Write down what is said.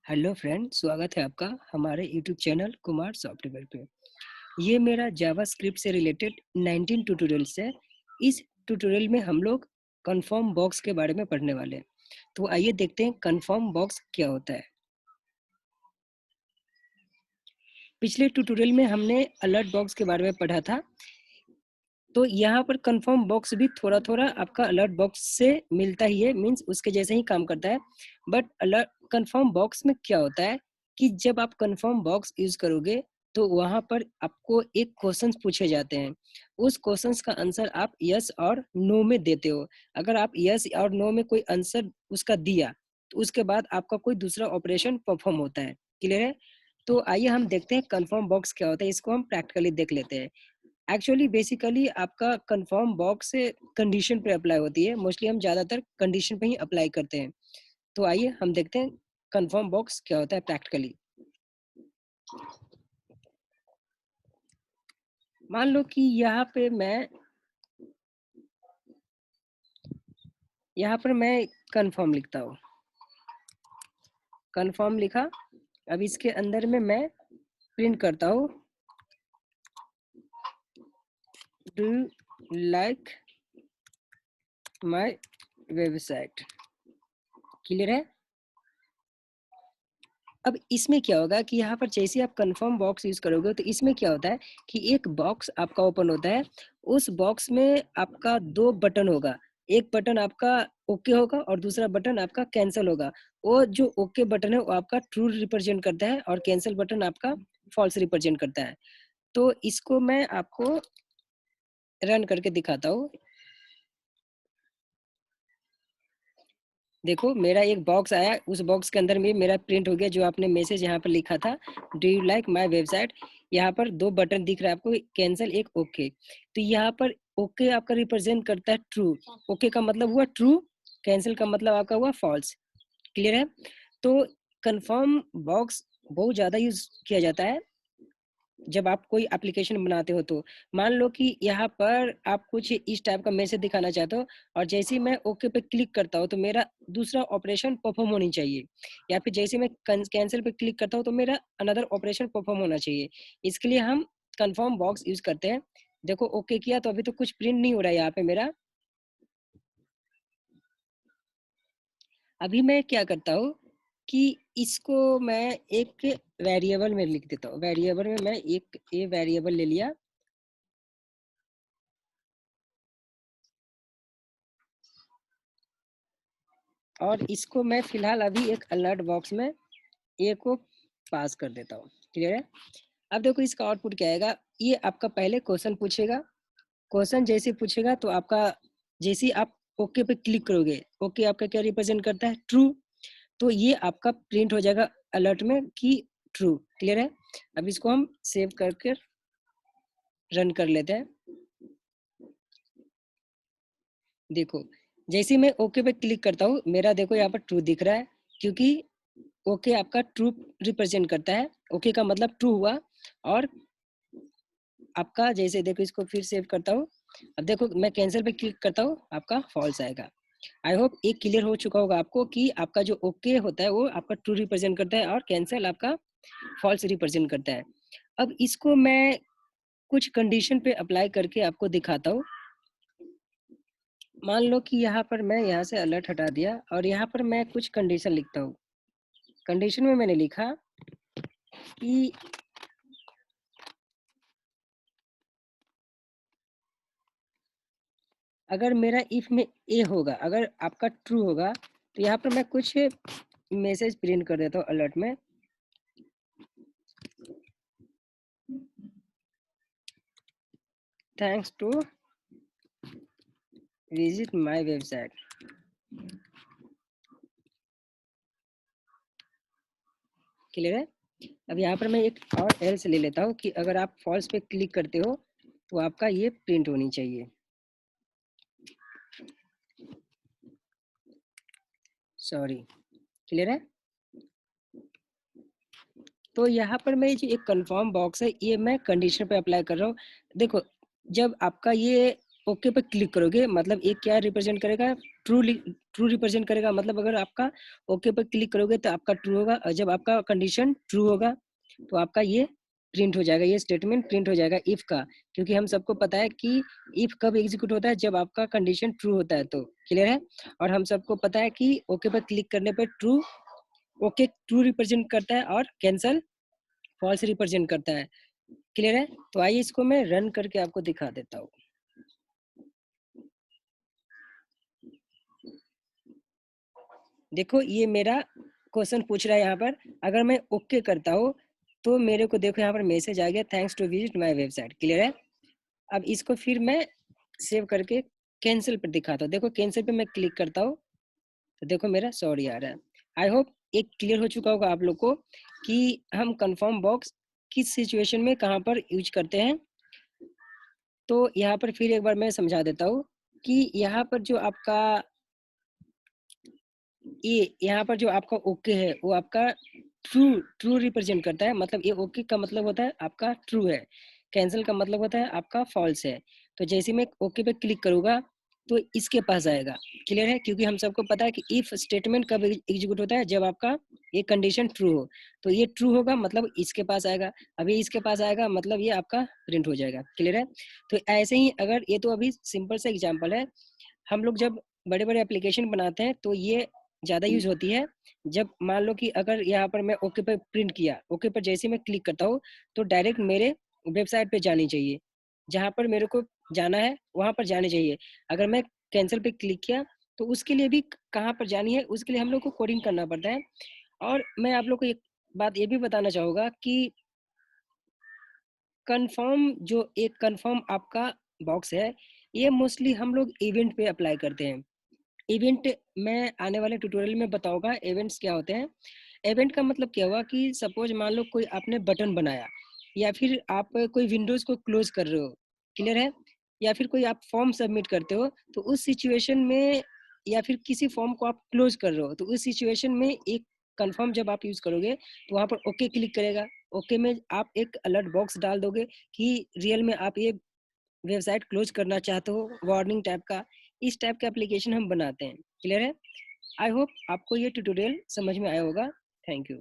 Hello friend, स्वागत है आपका हमारे यूट्यूब चैनल कुमार सॉफ्टवेयर पे। ये मेरा जावास्क्रिप्ट से रिलेटेड 19 ट्यूटोरियल्स है। इस ट्यूटोरियल में हम लोग कन्फर्म बॉक्स के बारे में पढ़ने वाले हैं। तो आइए देखते हैं कन्फर्म बॉक्स क्या होता है। पिछले ट्यूटोरियल में हमने अलर्ट बॉक्स के बारे में पढ़ा था। तो यहाँ पर कन्फर्म बॉक्स भी थोड़ा थोड़ा आपका अलर्ट बॉक्स से मिलता ही है, मीन्स उसके जैसे ही काम करता है। बट अलर्ट कन्फर्म बॉक्स में क्या होता है कि जब आप कन्फर्म बॉक्स यूज करोगे तो वहां पर आपको एक क्वेश्चंस पूछे जाते हैं। उस क्वेश्चंस का आंसर आप यस और नो में देते हो। अगर आप यस और नो में कोई आंसर उसका दिया तो उसके बाद आपका कोई दूसरा ऑपरेशन परफॉर्म होता है। क्लियर है? तो आइए हम देखते हैं कन्फर्म बॉक्स क्या होता है। इसको हम प्रैक्टिकली देख लेते हैं। एक्चुअली बेसिकली आपका कंफर्म बॉक्स से कंडीशन पे अप्लाई होती है। मोस्टली हम ज्यादातर कंडीशन पे ही अप्लाई करते हैं। तो आइए हम देखते हैं कंफर्म बॉक्स क्या होता है प्रैक्टिकली। मान लो कि यहाँ पर मैं कंफर्म लिखता हूँ। कंफर्म लिखा। अब इसके अंदर में मैं प्रिंट करता हूँ, do like my website. Clear है? अब इसमें क्या होगा कि यहाँ पर जैसे आप कंफर्म बॉक्स यूज करोगे तो इसमें क्या होता है कि एक बॉक्स आपका ओपन होता है। उस बॉक्स में आपका दो बटन होगा। एक बटन आपका ओके होगा और दूसरा बटन आपका कैंसिल होगा। वो जो ओके बटन है वो आपका ट्रू रिप्रेजेंट करता है और कैंसिल बटन आपका फॉल्स रिप्रेजेंट करता है। तो इसको मैं आपको रन करके दिखाता हूँ। देखो मेरा एक बॉक्स आया, उस बॉक्स के अंदर में मेरा प्रिंट हो गया जो आपने मैसेज यहाँ पर लिखा था, do you like my website. यहाँ पर दो बटन दिख रहा है आपको, कैंसिल एक ओके। तो यहाँ पर ओके आपका रिप्रेजेंट करता है ट्रू। ओके का मतलब हुआ ट्रू, कैंसिल का मतलब आपका हुआ फॉल्स। क्लियर है? तो कंफर्म बॉक्स बहुत ज्यादा यूज किया जाता है जब आप कोई एप्लीकेशन बनाते हो। तो मान लो कि यहाँ पर आप कुछ इस टाइप का मैसेज दिखाना चाहते हो और जैसे ही मैं ओके पे क्लिक करता हूँ तो मेरा दूसरा ऑपरेशन परफॉर्म होनी चाहिए, या फिर जैसे मैं कैंसिल पे क्लिक करता हूँ तो मेरा अनदर ऑपरेशन परफॉर्म होना चाहिए। इसके लिए हम कंफर्म बॉक्स यूज करते हैं। देखो ओके किया तो अभी तो कुछ प्रिंट नहीं हो रहा है यहाँ पे मेरा। अभी मैं क्या करता हूँ कि इसको मैं एक वेरिएबल में लिख देता हूँ। वेरिएबल में मैं एक ये वेरिएबल ले लिया और इसको मैं फिलहाल अभी एक अलर्ट बॉक्स में ए को पास कर देता हूँ। क्लियर है? अब देखो इसका आउटपुट क्या आएगा। ये आपका पहले क्वेश्चन पूछेगा। क्वेश्चन जैसे पूछेगा तो आपका जैसे ही आप ओके पे क्लिक करोगे, ओके आपका क्या रिप्रेजेंट करता है? ट्रू। तो ये आपका प्रिंट हो जाएगा अलर्ट में कि ट्रू। क्लियर है? अब इसको हम सेव करके रन कर लेते हैं। देखो जैसे ही मैं ओके पे क्लिक करता हूँ मेरा देखो यहाँ पर ट्रू दिख रहा है, क्योंकि ओके आपका ट्रू रिप्रेजेंट करता है। ओके का मतलब ट्रू हुआ। और आपका जैसे देखो इसको फिर सेव करता हूँ। अब देखो मैं कैंसिल पे क्लिक करता हूँ, आपका फॉल्स आएगा। आई होप एक क्लियर हो चुका होगा आपको कि आपका जो ओके होता है वो आपका ट्रू रिप्रेजेंट करता है और कैंसिल आपका फॉल्स रिप्रेजेंट करता है। अब इसको मैं कुछ कंडीशन पे अप्लाई करके आपको दिखाता हूँ। मान लो कि यहाँ पर मैं यहाँ से अलर्ट हटा दिया और यहाँ पर मैं कुछ कंडीशन लिखता हूँ। कंडीशन में मैंने लिखा कि अगर मेरा इफ में ए होगा, अगर आपका ट्रू होगा तो यहाँ पर मैं कुछ मैसेज प्रिंट कर देता हूँ अलर्ट में। Thanks to visit my website. Clear है? अब यहाँ पर मैं एक और एल्स ले लेता हूँ कि अगर आप फॉल्स पे क्लिक करते हो तो आपका ये प्रिंट होनी चाहिए। सॉरी। क्लियर है? तो यहाँ पर मैं जो एक कंफर्म बॉक्स है ये मैं कंडीशन पे अप्लाई कर रहा हूँ। देखो जब आपका ये ओके पे क्लिक करोगे मतलब ये क्या रिप्रेजेंट करेगा, ट्रू रिप्रेजेंट करेगा। मतलब अगर आपका ओके पे क्लिक करोगे तो आपका ट्रू होगा, और जब आपका कंडीशन ट्रू होगा तो आपका ये प्रिंट हो जाएगा, ये स्टेटमेंट प्रिंट हो जाएगा इफ का। क्योंकि हम सबको पता है कि इफ कब एग्जीक्यूट होता है, जब आपका कंडीशन ट्रू होता है। तो क्लियर है। और हम सबको पता है कि ओके पर क्लिक करने पर ओके ट्रू रिप्रेजेंट करता है और कैंसल फॉल्स रिप्रेजेंट करता है। क्लियर है। तो आइए इसको मैं रन करके आपको दिखा देता हूँ। देखो ये मेरा क्वेश्चन पूछ रहा है यहाँ पर, अगर मैं ओके करता हूँ तो मेरे को देखो यहाँ पर मैसेज आ गया, thanks to visit my website. Clear है। अब इसको फिर मैं सेव करके कैंसिल पर दिखाता हूँ। देखो कैंसिल पे मैं क्लिक करता हूँ तो देखो मेरा सॉरी आ रहा है। आई होप एक क्लियर हो चुका होगा आप लोग को कि हम कंफर्म बॉक्स किस सिचुएशन में कहाँ पर यूज करते हैं। तो यहाँ पर फिर एक बार मैं समझा देता हूँ कि यहाँ पर जो आपका ये यहाँ पर जो आपका ओके है वो आपका ट्रू ट्रू रिप्रेजेंट करता है। मतलब ये ओके का मतलब होता है आपका ट्रू है, कैंसिल का मतलब होता है आपका फॉल्स है। तो जैसे मैं ओके पे क्लिक करूंगा तो इसके पास आएगा। क्लियर है। क्योंकि हम सबको पता है कि इफ स्टेटमेंट कब एग्जीक्यूट होता है, जब आपका ये कंडीशन ट्रू हो। तो ये ट्रू होगा मतलब इसके पास आएगा, अभी इसके पास आएगा मतलब ये आपका प्रिंट हो जाएगा। क्लियर है। तो ऐसे ही अगर ये तो अभी सिंपल सा एग्जाम्पल है, हम लोग जब बड़े बड़े एप्लीकेशन बनाते हैं तो ये ज़्यादा यूज होती है। जब मान लो कि अगर यहाँ पर मैं ओके पर प्रिंट किया, ओके पर जैसे मैं क्लिक करता हूँ तो डायरेक्ट मेरे वेबसाइट पे जानी चाहिए, जहाँ पर मेरे को जाना है वहाँ पर जानी चाहिए। अगर मैं कैंसिल पे क्लिक किया तो उसके लिए भी कहाँ पर जानी है उसके लिए हम लोग को कोडिंग करना पड़ता है। और मैं आप लोग को एक बात ये भी बताना चाहूँगा कि कंफर्म आपका बॉक्स है, ये मोस्टली हम लोग इवेंट पे अप्लाई करते हैं। इवेंट मैं आने वाले ट्यूटोरियल में बताऊंगा इवेंट्स क्या होते हैं। इवेंट का मतलब क्या हुआ कि सपोज मान लो कोई आपने बटन बनाया, या फिर आप कोई विंडोज को क्लोज कर रहे हो। क्लियर है। या फिर कोई आप फॉर्म सबमिट करते हो तो उस सिचुएशन में, या फिर किसी फॉर्म को आप क्लोज कर रहे हो तो उस सिचुएशन में एक कंफर्म जब आप यूज करोगे तो वहां पर ओके क्लिक करेगा। ओके में आप एक अलर्ट बॉक्स डाल दोगे कि रियल में आप ये वेबसाइट क्लोज करना चाहते हो, वार्निंग टाइप का। इस टाइप का एप्लीकेशन हम बनाते हैं। क्लियर है। आई होप आपको ये ट्यूटोरियल समझ में आया होगा। Thank you.